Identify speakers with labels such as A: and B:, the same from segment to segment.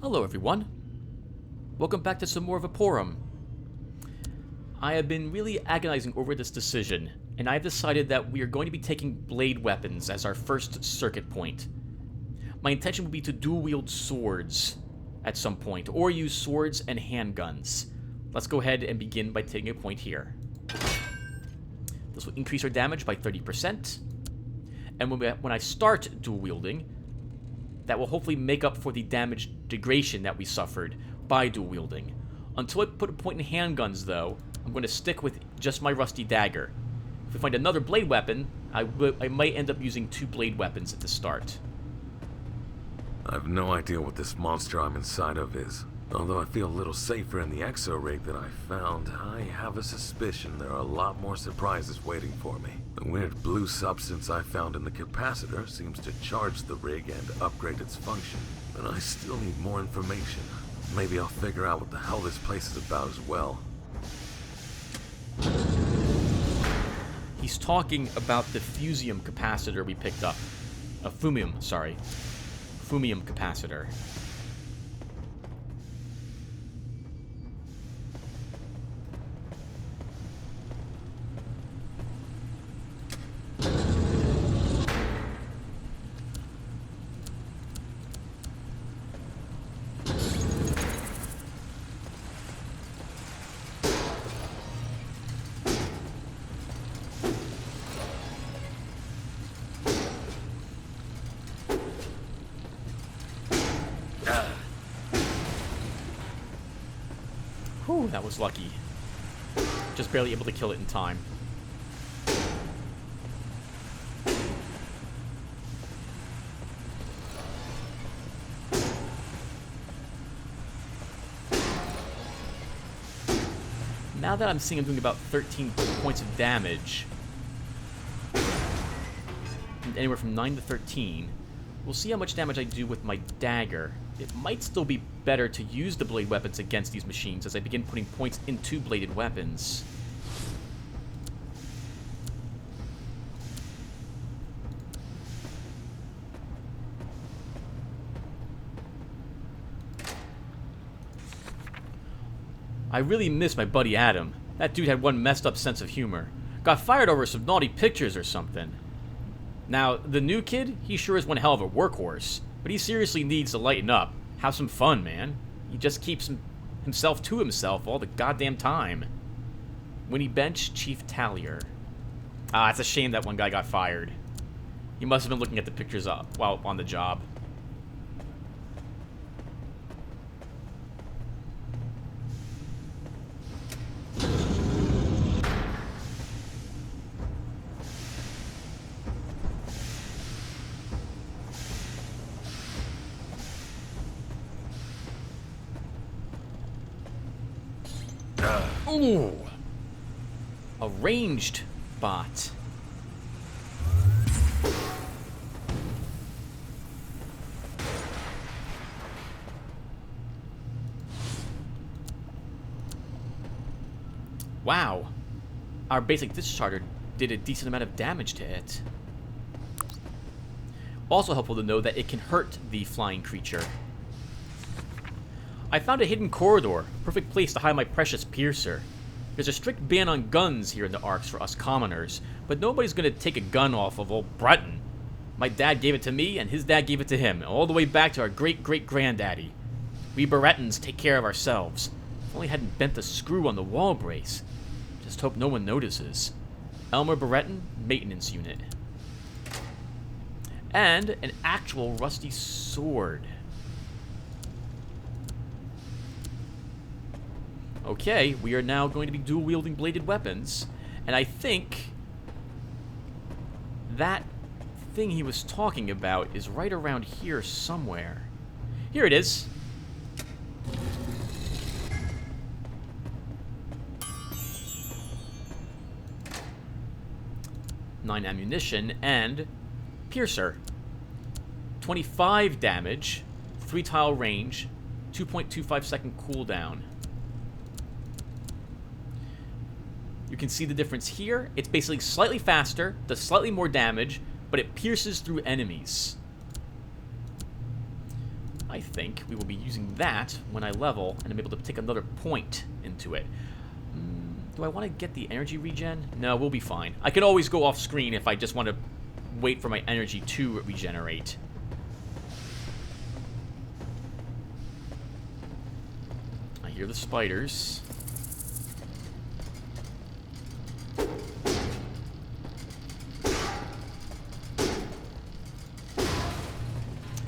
A: Hello everyone. Welcome back to some more Vaporum. I have been really agonizing over this decision, and I've decided that we are going to be taking blade weapons as our first circuit point. My intention would be to dual-wield swords at some point, or use swords and handguns. Let's go ahead and begin by taking a point here. This will increase our damage by 30%, and when I start dual-wielding, that will hopefully make up for the damage degradation that we suffered by dual-wielding. Until I put a point in handguns, though, I'm going to stick with just my rusty dagger. If we find another blade weapon, I might end up using 2 blade weapons at the start.
B: I have no idea what this monster I'm inside of is. Although I feel a little safer in the exo-rig that I found, I have a suspicion there are a lot more surprises waiting for me. The weird blue substance I found in the capacitor seems to charge the rig and upgrade its function, but I still need more information. Maybe I'll figure out what the hell this place is about as well.
A: He's talking about the fusium capacitor we picked up. Fumium capacitor. Whew, that was lucky. Just barely able to kill it in time. Now that I'm seeing I'm doing about 13 points of damage, anywhere from 9 to 13, we'll see how much damage I do with my dagger. It might still be better to use the blade weapons against these machines as I begin putting points into bladed weapons. I really miss my buddy Adam. That dude had one messed up sense of humor. Got fired over some naughty pictures or something. Now, the new kid, he sure is one hell of a workhorse, but he seriously needs to lighten up. Have some fun, man. He just keeps himself to himself all the goddamn time. Winnie Bench, Chief Tallier. Ah, it's a shame that one guy got fired. He must have been looking at the pictures while on the job. Ooh! A ranged bot. Wow. Our basic discharger did a decent amount of damage to it. Also helpful to know that it can hurt the flying creature. I found a hidden corridor, perfect place to hide my precious piercer. There's a strict ban on guns here in the Arks for us commoners, but nobody's gonna take a gun off of old Breton. My dad gave it to me, and his dad gave it to him, all the way back to our great-great-granddaddy. We Berettans take care of ourselves. If only hadn't bent the screw on the wall brace. Just hope no one notices. Elmer Beretton, maintenance unit. And an actual rusty sword. Okay, we are now going to be dual-wielding bladed weapons, and I think that thing he was talking about is right around here somewhere. Here it is. Nine ammunition and piercer. 25 damage, 3 tile range, 2.25 second cooldown. You can see the difference here. It's basically slightly faster, does slightly more damage, but it pierces through enemies. I think we will be using that when I level, and I'm able to take another point into it. Do I want to get the energy regen? No, we'll be fine. I can always go off screen if I just want to wait for my energy to regenerate. I hear the spiders.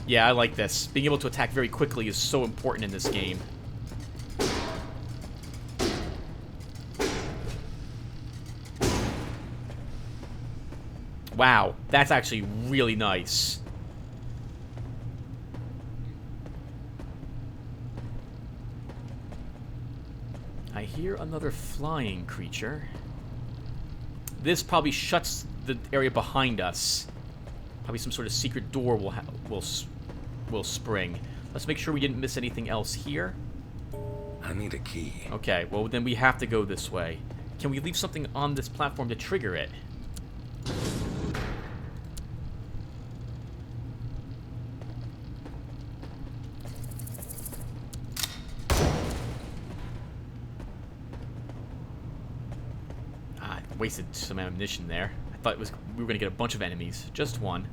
A: Yeah, I like this. Being able to attack very quickly is so important in this game. Wow, that's actually really nice. I hear another flying creature. This probably shuts the area behind us. Probably some sort of secret door will spring. Let's make sure we didn't miss anything else here.
B: I need a key.
A: Okay, well then we have to go this way. Can we leave something on this platform to trigger it? Wasted some ammunition there. I thought we were going to get a bunch of enemies. Just one.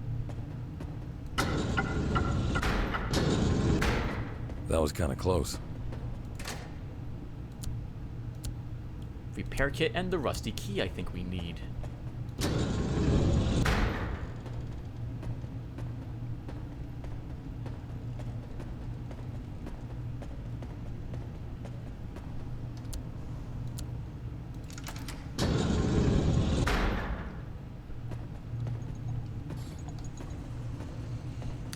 B: That was kind of close.
A: Repair kit and the rusty key I think we need.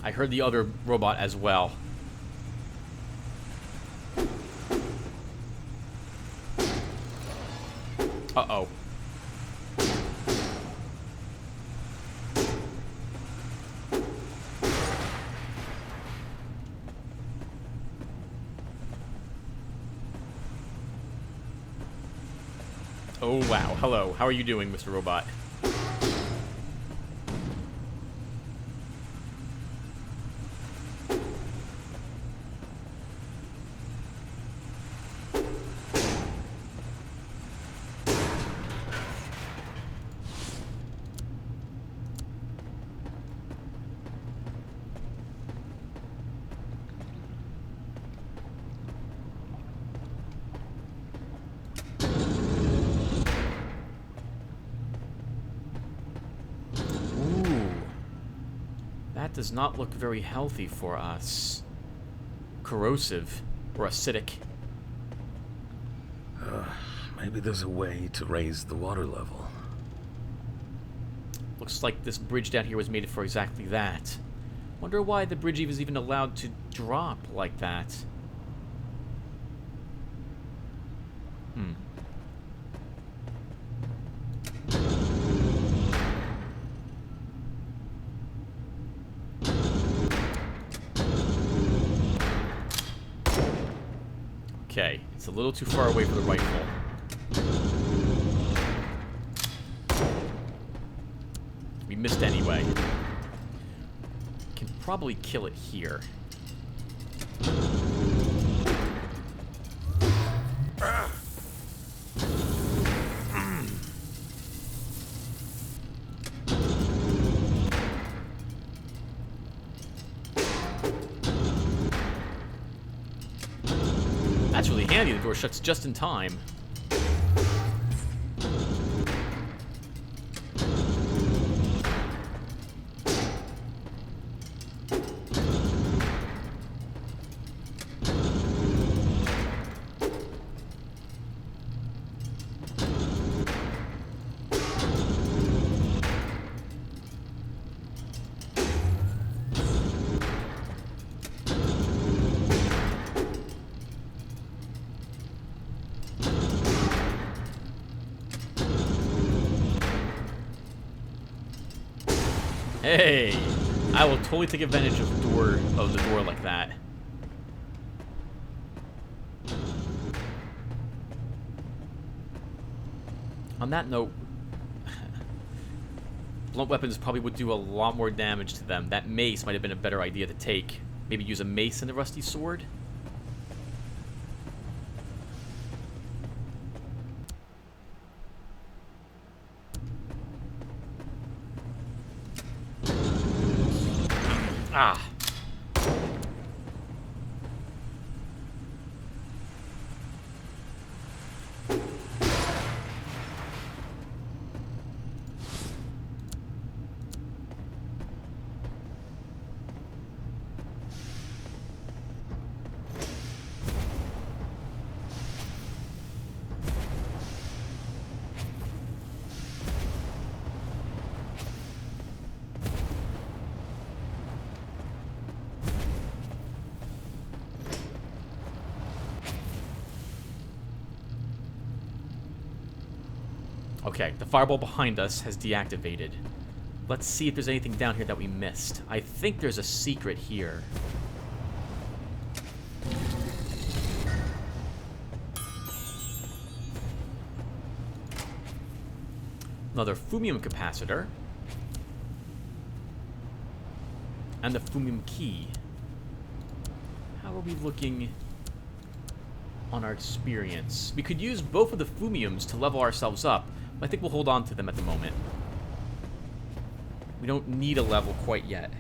A: I heard the other robot as well. Uh-oh. Oh, wow. Hello. How are you doing, Mr. Robot? That does not look very healthy for us. Corrosive or acidic.
B: Maybe there's a way to raise the water level.
A: Looks like this bridge down here was made for exactly that. Wonder why the bridge was even allowed to drop like that. Okay, it's a little too far away for the rifle. We missed anyway. Can probably kill it here. That's really handy, the door shuts just in time. Hey, I will totally take advantage of the door like that. On that note, blunt weapons probably would do a lot more damage to them. That mace might have been a better idea to take. Maybe use a mace and a rusty sword? Ah. Okay, the fireball behind us has deactivated. Let's see if there's anything down here that we missed. I think there's a secret here. Another fumium capacitor. And the fumium key. How are we looking on our experience? We could use both of the fumiums to level ourselves up, but I think we'll hold on to them at the moment. We don't need a level quite yet.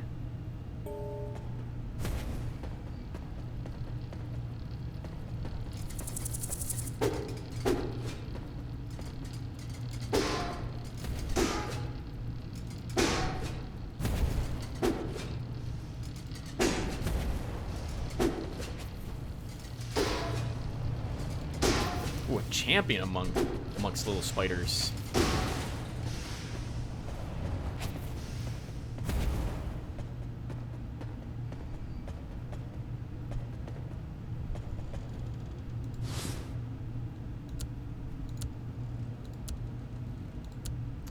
A: Ooh, a champion amongst little spiders.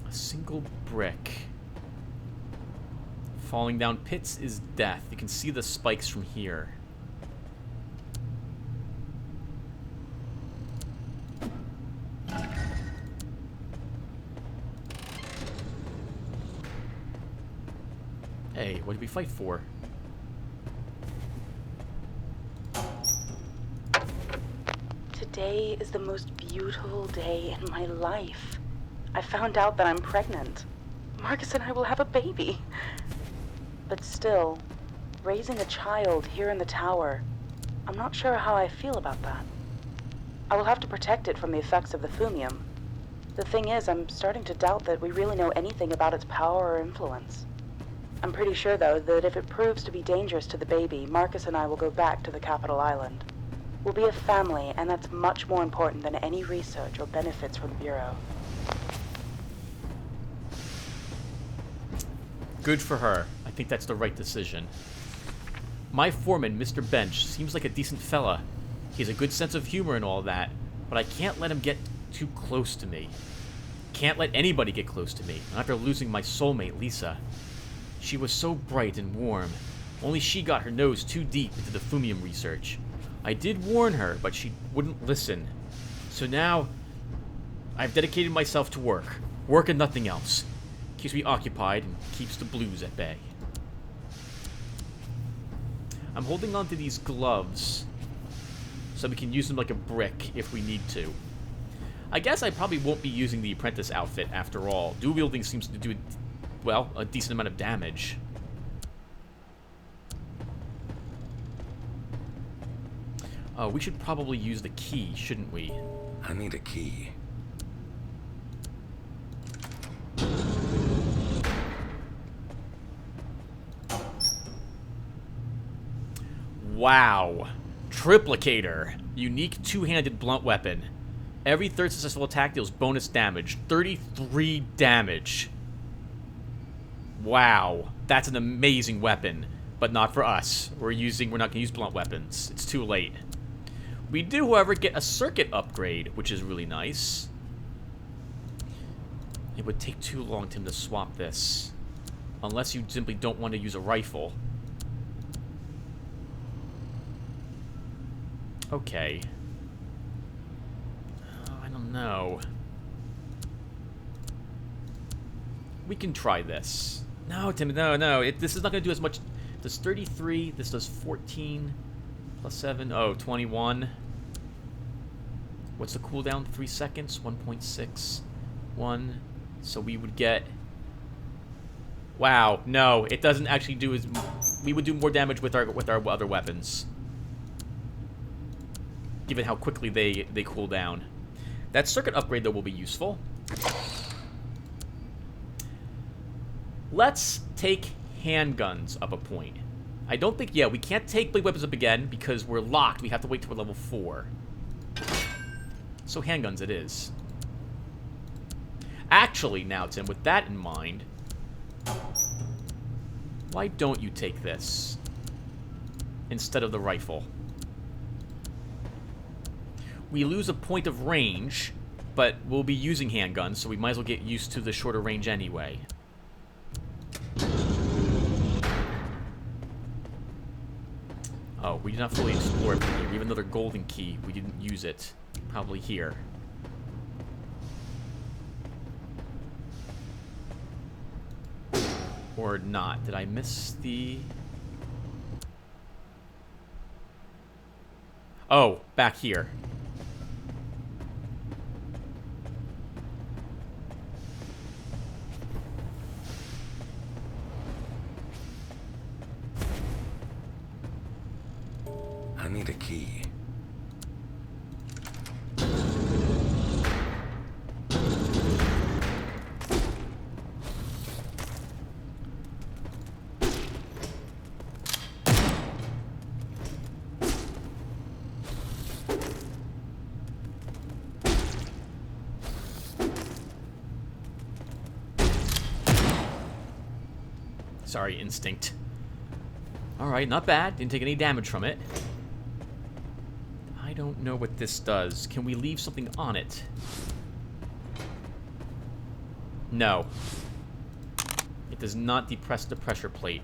A: A single brick. Falling down pits is death. You can see the spikes from here. Hey, what did we fight for?
C: Today is the most beautiful day in my life. I found out that I'm pregnant. Marcus and I will have a baby. But still, raising a child here in the tower, I'm not sure how I feel about that. I will have to protect it from the effects of the fumium. The thing is, I'm starting to doubt that we really know anything about its power or influence. I'm pretty sure, though, that if it proves to be dangerous to the baby, Marcus and I will go back to the capital island. We'll be a family, and that's much more important than any research or benefits from the Bureau.
A: Good for her. I think that's the right decision. My foreman, Mr. Bench, seems like a decent fella. He has a good sense of humor and all that, but I can't let him get too close to me. Can't let anybody get close to me, not after losing my soulmate, Lisa. She was so bright and warm. Only she got her nose too deep into the fumium research. I did warn her, but she wouldn't listen. So now, I've dedicated myself to work. Work and nothing else. Keeps me occupied and keeps the blues at bay. I'm holding on to these gloves so we can use them like a brick if we need to. I guess I probably won't be using the apprentice outfit after all. Dual wielding seems to do, well, a decent amount of damage. We should probably use the key, shouldn't we?
B: I need a key.
A: Wow. Triplicator. Unique two-handed blunt weapon. Every third successful attack deals bonus damage. 33 damage. Wow. That's an amazing weapon. But not for us. We're not going to use blunt weapons. It's too late. We do, however, get a circuit upgrade, which is really nice. It would take too long, Tim, to swap this. Unless you simply don't want to use a rifle. Okay. I don't know. We can try this. No, Tim, no. This is not going to do as much Does 33. This does 14 plus 7. Oh, 21. What's the cooldown? 3 seconds. 1.6. 1. So we would get... Wow, no, it doesn't actually do as... We would do more damage with our other weapons. Given how quickly they cool down. That circuit upgrade, though, will be useful. Let's take handguns up a point. I don't think... Yeah, we can't take blade weapons up again because we're locked. We have to wait till we're level 4. So handguns it is. Actually, now, Tim, with that in mind... Why don't you take this instead of the rifle? We lose a point of range, but we'll be using handguns, so we might as well get used to the shorter range anyway. Oh, we did not fully explore it here. We have another golden key. We didn't use it. Probably here. Or not. Did I miss the... Oh, back here.
B: I need a key.
A: Sorry, instinct. Alright, not bad. Didn't take any damage from it. I don't know what this does. Can we leave something on it? No. It does not depress the pressure plate.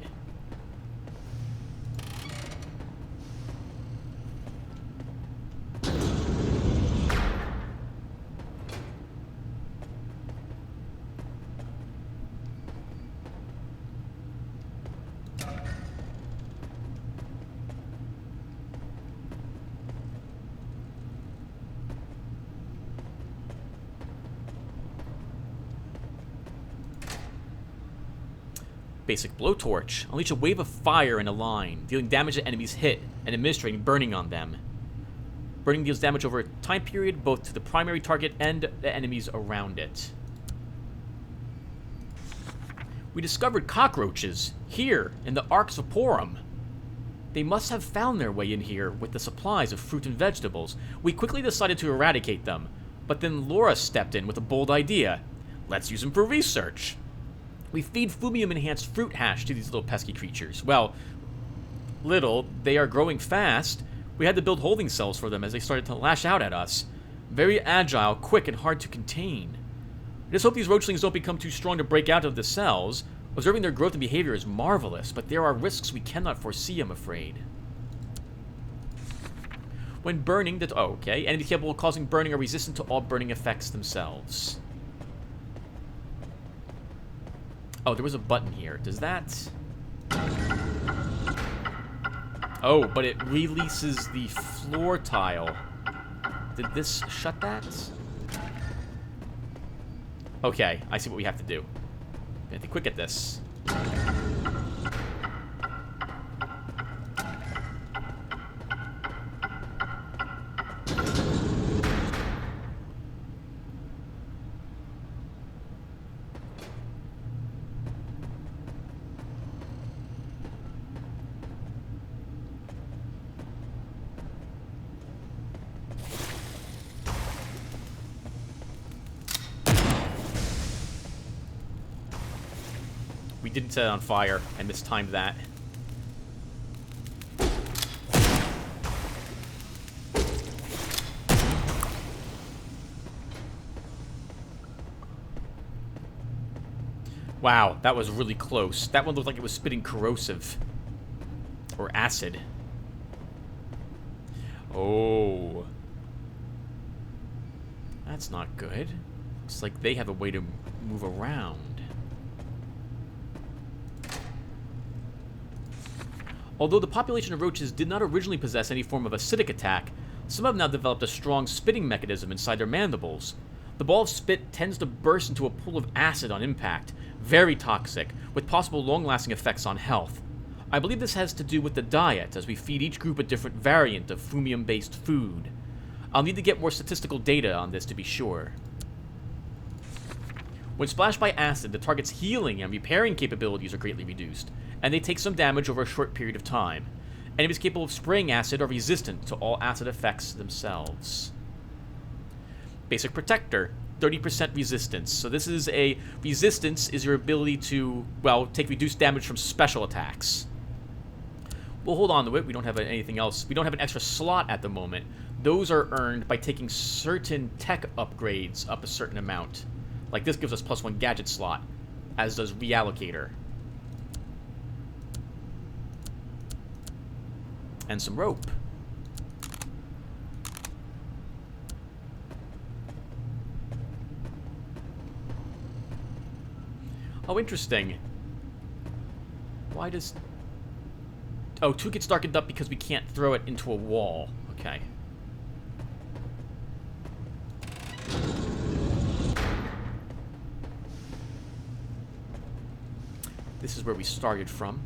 A: Basic blowtorch. Unleash a wave of fire in a line, dealing damage to enemies hit and administering burning on them. Burning deals damage over a time period, both to the primary target and the enemies around it. We discovered cockroaches here in the Ark's Vaporum. They must have found their way in here with the supplies of fruit and vegetables. We quickly decided to eradicate them, but then Laura stepped in with a bold idea. Let's use them for research. We feed Fumium-enhanced fruit hash to these little pesky creatures. Well, little, they are growing fast. We had to build holding cells for them as they started to lash out at us. Very agile, quick, and hard to contain. I just hope these roachlings don't become too strong to break out of the cells. Observing their growth and behavior is marvelous, but there are risks we cannot foresee, I'm afraid. When burning, okay. Enemies capable of causing burning are resistant to all burning effects themselves. Oh, there was a button here. Does that... Oh, but it releases the floor tile. Did this shut that? Okay, I see what we have to do. We have to quick at this. We didn't set it on fire. I mistimed that. Wow, that was really close. That one looked like it was spitting corrosive. Or acid. Oh. That's not good. Looks like they have a way to move around. Although the population of roaches did not originally possess any form of acidic attack, some have now developed a strong spitting mechanism inside their mandibles. The ball of spit tends to burst into a pool of acid on impact, very toxic, with possible long-lasting effects on health. I believe this has to do with the diet, as we feed each group a different variant of fumium-based food. I'll need to get more statistical data on this to be sure. When splashed by acid, the target's healing and repairing capabilities are greatly reduced, and they take some damage over a short period of time. Enemies capable of spraying acid are resistant to all acid effects themselves. Basic Protector, 30% resistance. So this is a... resistance is your ability to, well, take reduced damage from special attacks. We'll hold on to it. We don't have anything else. We don't have an extra slot at the moment. Those are earned by taking certain tech upgrades up a certain amount. Like this gives us +1 gadget slot, as does Reallocator. And some rope. Oh, interesting. Why does... Oh, 2 gets darkened up because we can't throw it into a wall. Okay. This is where we started from.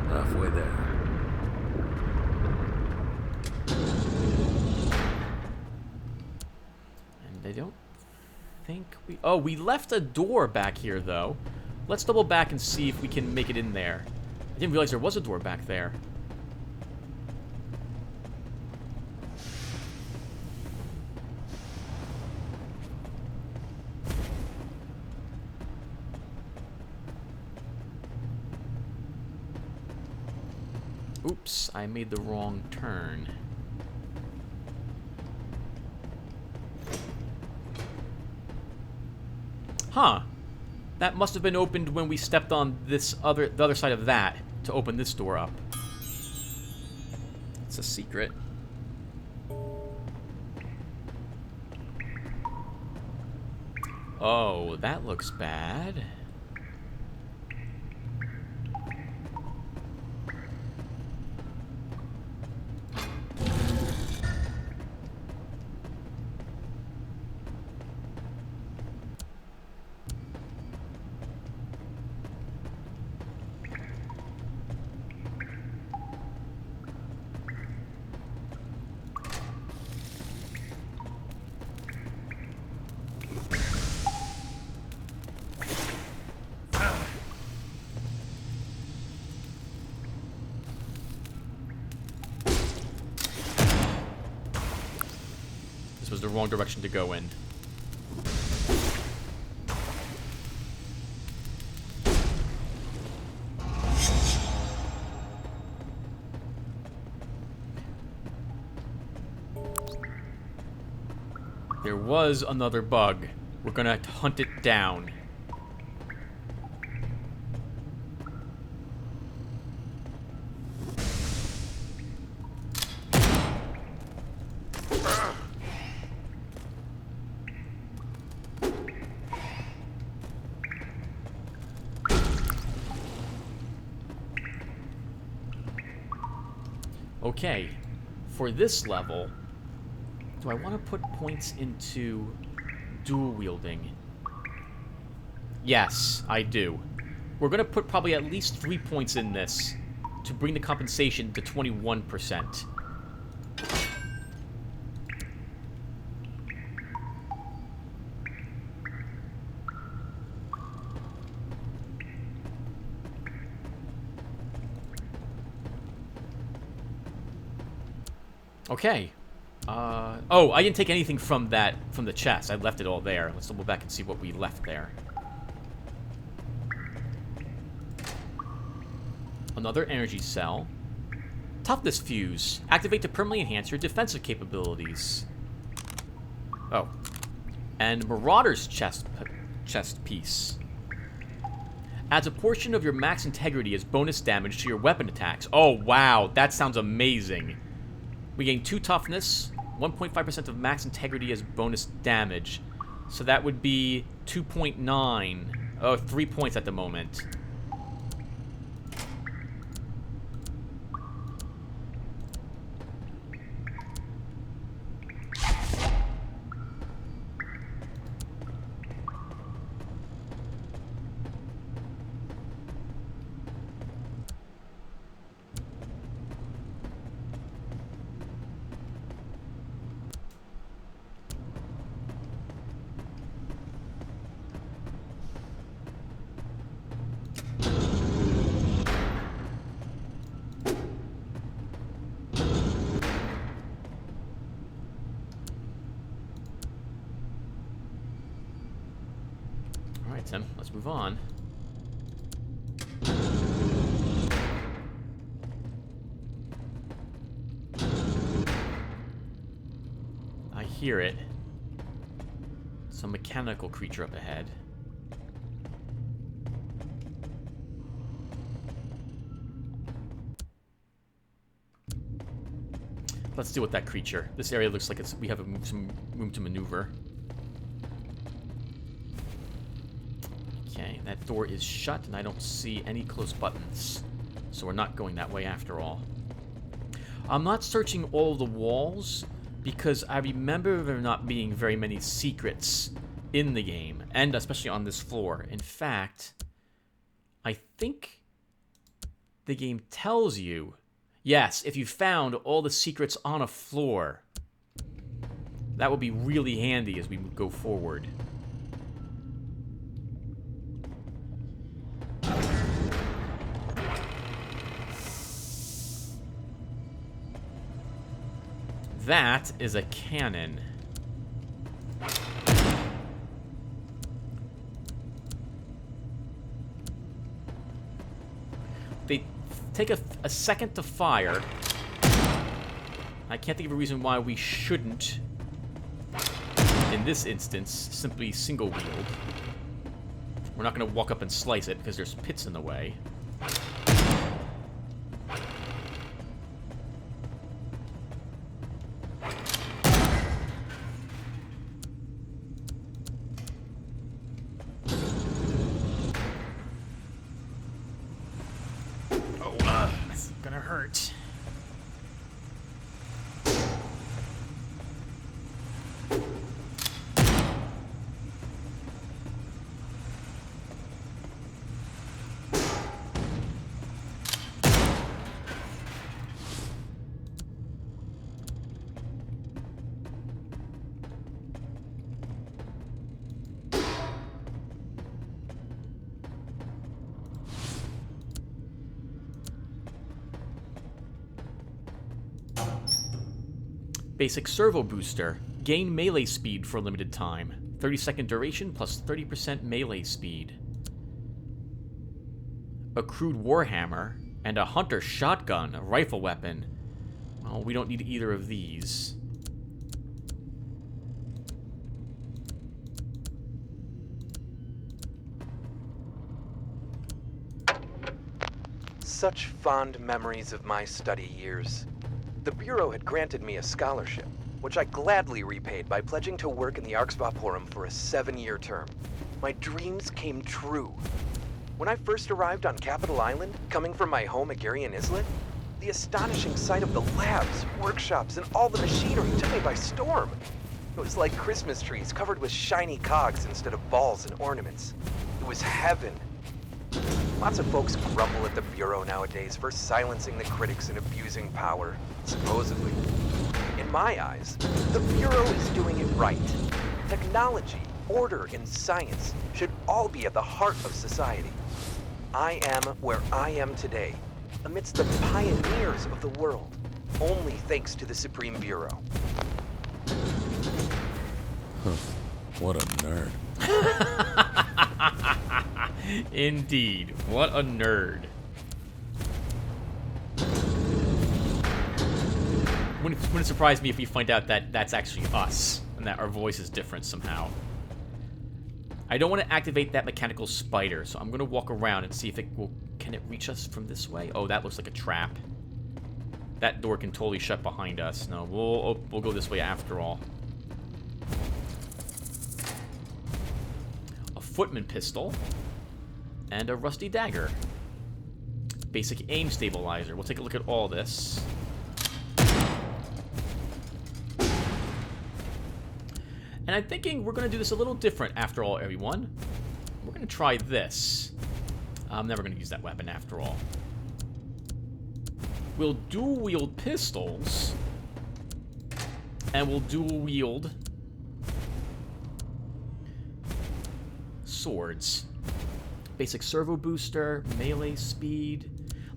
B: Halfway there.
A: And I don't think we... Oh, we left a door back here, though. Let's double back and see if we can make it in there. I didn't realize there was a door back there. Oops, I made the wrong turn. Huh. That must have been opened when we stepped on the other side of that to open this door up. It's a secret. Oh, that looks bad. Was the wrong direction to go in. There was another bug. We're gonna hunt it down. Okay, for this level, do I want to put points into dual wielding? Yes, I do. We're going to put probably at least 3 points in this to bring the compensation to 21%. Okay. Oh, I didn't take anything from the chest. I left it all there. Let's double back and see what we left there. Another energy cell. Toughness fuse. Activate to permanently enhance your defensive capabilities. Oh. And Marauder's chest piece. Adds a portion of your max integrity as bonus damage to your weapon attacks. Oh, wow. That sounds amazing. We gain 2 toughness, 1.5% of max integrity as bonus damage. So that would be 2.9. Oh, 3 points at the moment. Alright, Tim, let's move on. I hear it. Some mechanical creature up ahead. Let's deal with that creature. This area looks like we have some room to maneuver. Okay, that door is shut, and I don't see any close buttons. So we're not going that way after all. I'm not searching all of the walls, because I remember there not being very many secrets in the game, and especially on this floor. In fact, I think the game tells you, yes, if you found all the secrets on a floor, that would be really handy as we go forward. That is a cannon. They take a second to fire. I can't think of a reason why we shouldn't, in this instance, simply single wield. We're not going to walk up and slice it because there's pits in the way. That's gonna hurt. Basic servo booster. Gain melee speed for a limited time. 30-second duration plus 30% melee speed. A crude warhammer and a hunter shotgun, a rifle weapon. Well, we don't need either of these.
D: Such fond memories of my study years. The Bureau had granted me a scholarship, which I gladly repaid by pledging to work in the Arx Vaporum for a 7-year term. My dreams came true. When I first arrived on Capital Island, coming from my home at Garian Islet, the astonishing sight of the labs, workshops, and all the machinery took me by storm. It was like Christmas trees covered with shiny cogs instead of balls and ornaments. It was heaven. Lots of folks grumble at the Bureau nowadays for silencing the critics and abusing power, supposedly. In my eyes, the Bureau is doing it right. Technology, order, and science should all be at the heart of society. I am where I am today, amidst the pioneers of the world, only thanks to the Supreme Bureau.
B: What a nerd.
A: Indeed. What a nerd. Wouldn't it surprise me if we find out that that's actually us, and that our voice is different somehow. I don't want to activate that mechanical spider, so I'm going to walk around and see if it will... Can it reach us from this way? Oh, that looks like a trap. that door can totally shut behind us. No, we'll go this way after all. A footman pistol. And a rusty dagger. Basic aim stabilizer. We'll take a look at all this. And I'm thinking we're going to do this a little different after all, everyone. We're going to try this. I'm never going to use that weapon after all. We'll dual-wield pistols. And we'll dual-wield swords. Basic servo booster, melee speed.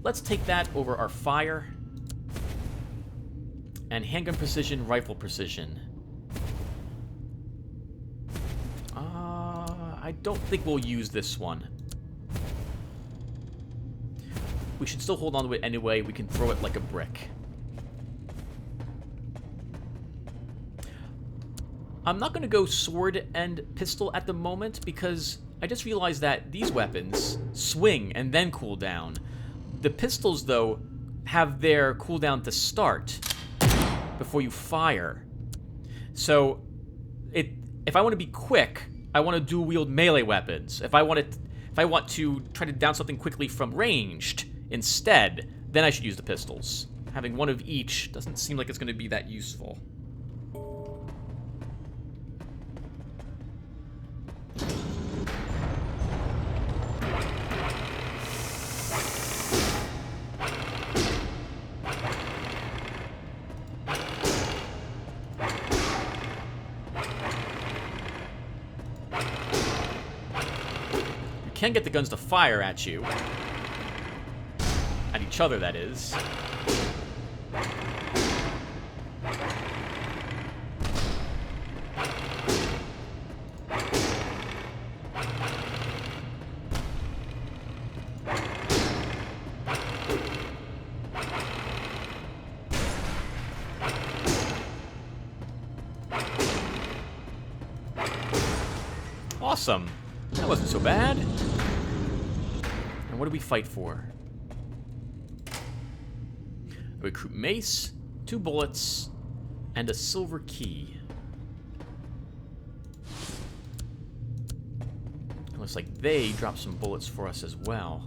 A: Let's take that over our fire. And handgun precision, rifle precision. I don't think we'll use this one. We should still hold on to it anyway. We can throw it like a brick. I'm not going to go sword and pistol at the moment because I just realized that these weapons swing and then cool down. The pistols, though, have their cooldown to start before you fire. So, if I want to be quick, I want to dual-wield melee weapons. If I want to try to down something quickly from ranged instead, then I should use the pistols. Having one of each doesn't seem like it's going to be that useful. Can get the guns to fire at you. At each other, that is. Awesome. That wasn't so bad. And what do we fight for? A recruit mace, 2 bullets, and a silver key. It looks like they dropped some bullets for us as well.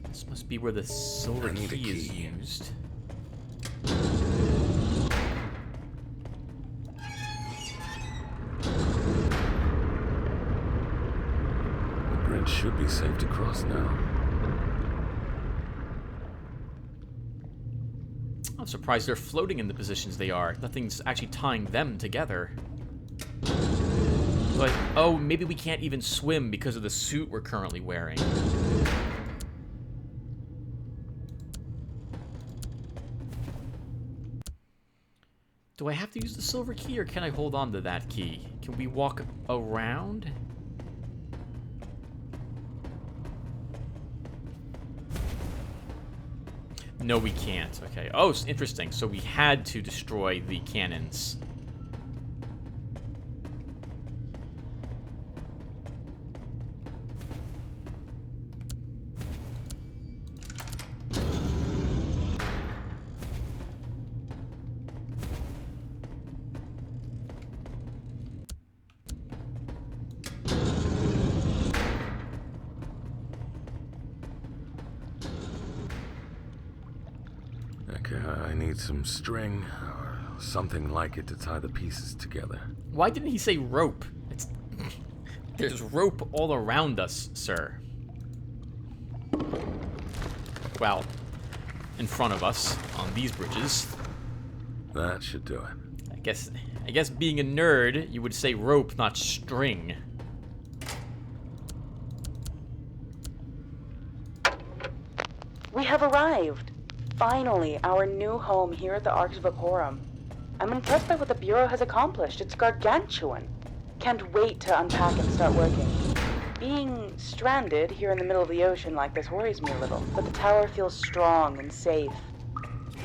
A: This must be where the silver key is used.
B: Should be safe to cross now.
A: I'm surprised they're floating in the positions they are. Nothing's actually tying them together. But, oh, maybe we can't even swim because of the suit we're currently wearing. Do I have to use the silver key or can I hold on to that key? Can we walk around? No, we can't. Okay. Oh, interesting. So we had to destroy the cannons.
B: I need some string or something like it to tie the pieces together.
A: Why didn't he say rope? There's rope all around us, sir. Well, in front of us on these bridges.
B: That should do it.
A: I guess being a nerd, you would say rope, not string.
C: We have arrived. Finally, our new home here at the Arx Vaporum. I'm impressed by what the Bureau has accomplished. It's gargantuan. Can't wait to unpack and start working. Being stranded here in the middle of the ocean like this worries me a little, but the tower feels strong and safe.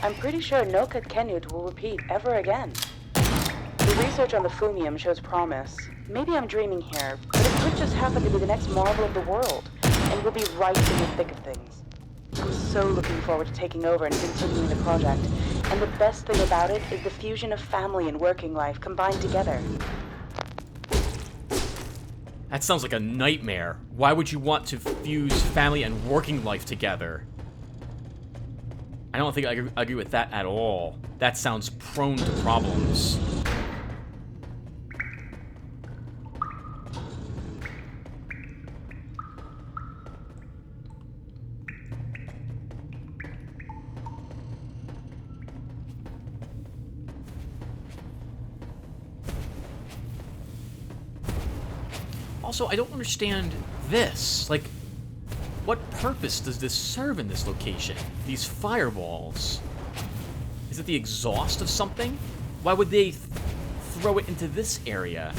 C: I'm pretty sure no Kenut will repeat ever again. This Research on the Fumium shows promise. Maybe I'm dreaming here, but it could just happen to be the next marvel of the world, and we'll be right in the thick of things. I'm so looking forward to taking over and continuing the project, and the best thing about it is the fusion of family and working life combined together.
A: That sounds like a nightmare. Why would you want to fuse family and working life together? I don't think I agree with that at all. That sounds prone to problems. Also, I don't understand this. Like, what purpose does this serve in this location? These fireballs. Is it the exhaust of something? Why would they throw it into this area?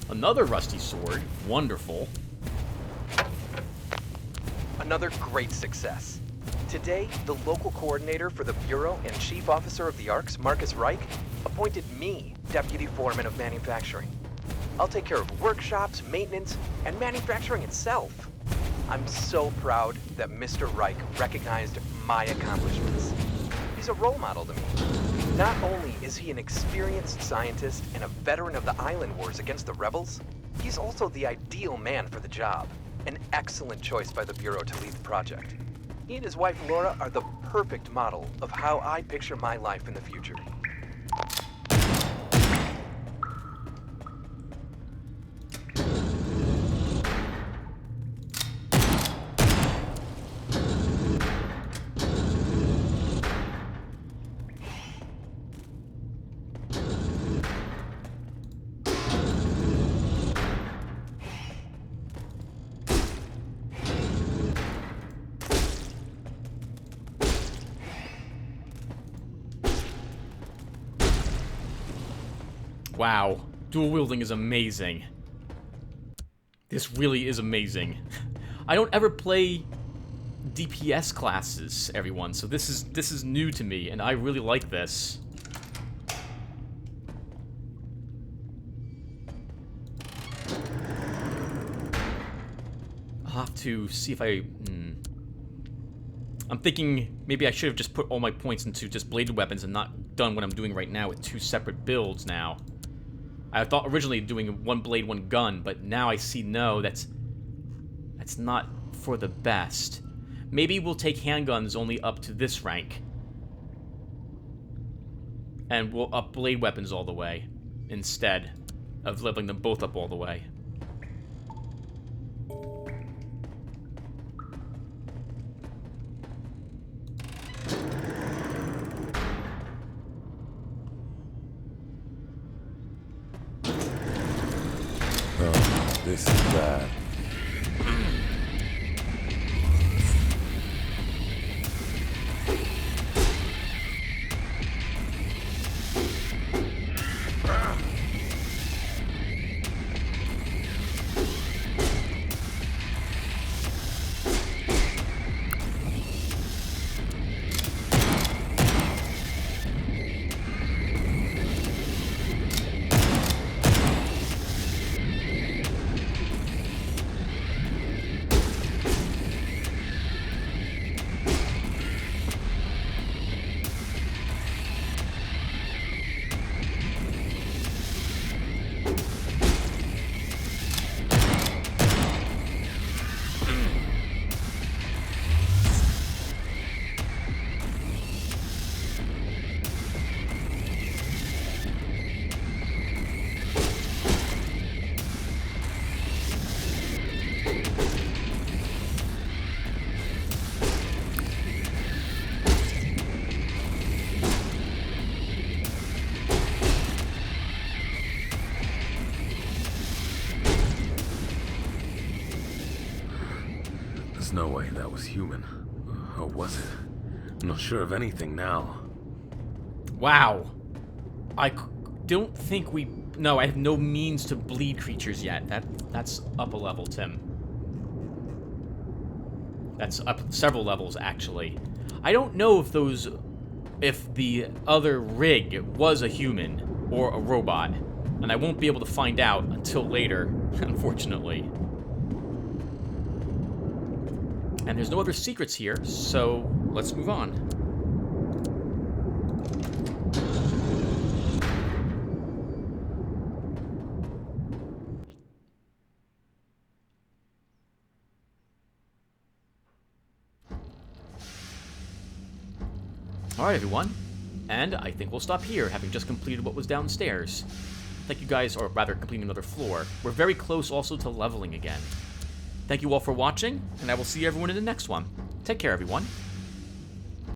A: Another rusty sword. Wonderful.
D: Another great success. Today, the local coordinator for the Bureau and Chief Officer of the ARCs, Marcus Reich, appointed me Deputy Foreman of Manufacturing. I'll take care of workshops, maintenance, and manufacturing itself. I'm so proud that Mr. Reich recognized my accomplishments. He's a role model to me. Not only is he an experienced scientist and a veteran of the island wars against the rebels, he's also the ideal man for the job. An excellent choice by the Bureau to lead the project. He and his wife Laura are the perfect model of how I picture my life in the future.
A: Wow. Dual wielding is amazing. This really is amazing. I don't ever play DPS classes, everyone, so this is new to me, and I really like this. I'll have to see if I'm thinking maybe I should have just put all my points into just bladed weapons and not done what I'm doing right now with two separate builds now. I thought originally doing one blade, one gun, but now I see no, that's not for the best. Maybe we'll take handguns only up to this rank. And we'll up blade weapons all the way, instead of leveling them both up all the way.
B: This is bad. There's no way that was human. Or was it? I'm not sure of anything now.
A: Wow. don't think we... No, I have no means to bleed creatures yet. That's up a level, Tim. That's up several levels, actually. I don't know if those... if the other rig was a human or a robot. And I won't be able to find out until later, unfortunately. And there's no other secrets here, so let's move on. Alright, everyone. And I think we'll stop here, having just completed what was downstairs. Thank you guys, or rather, completing another floor. We're very close also to leveling again. Thank you all for watching, and I will see everyone in the next one. Take care, everyone.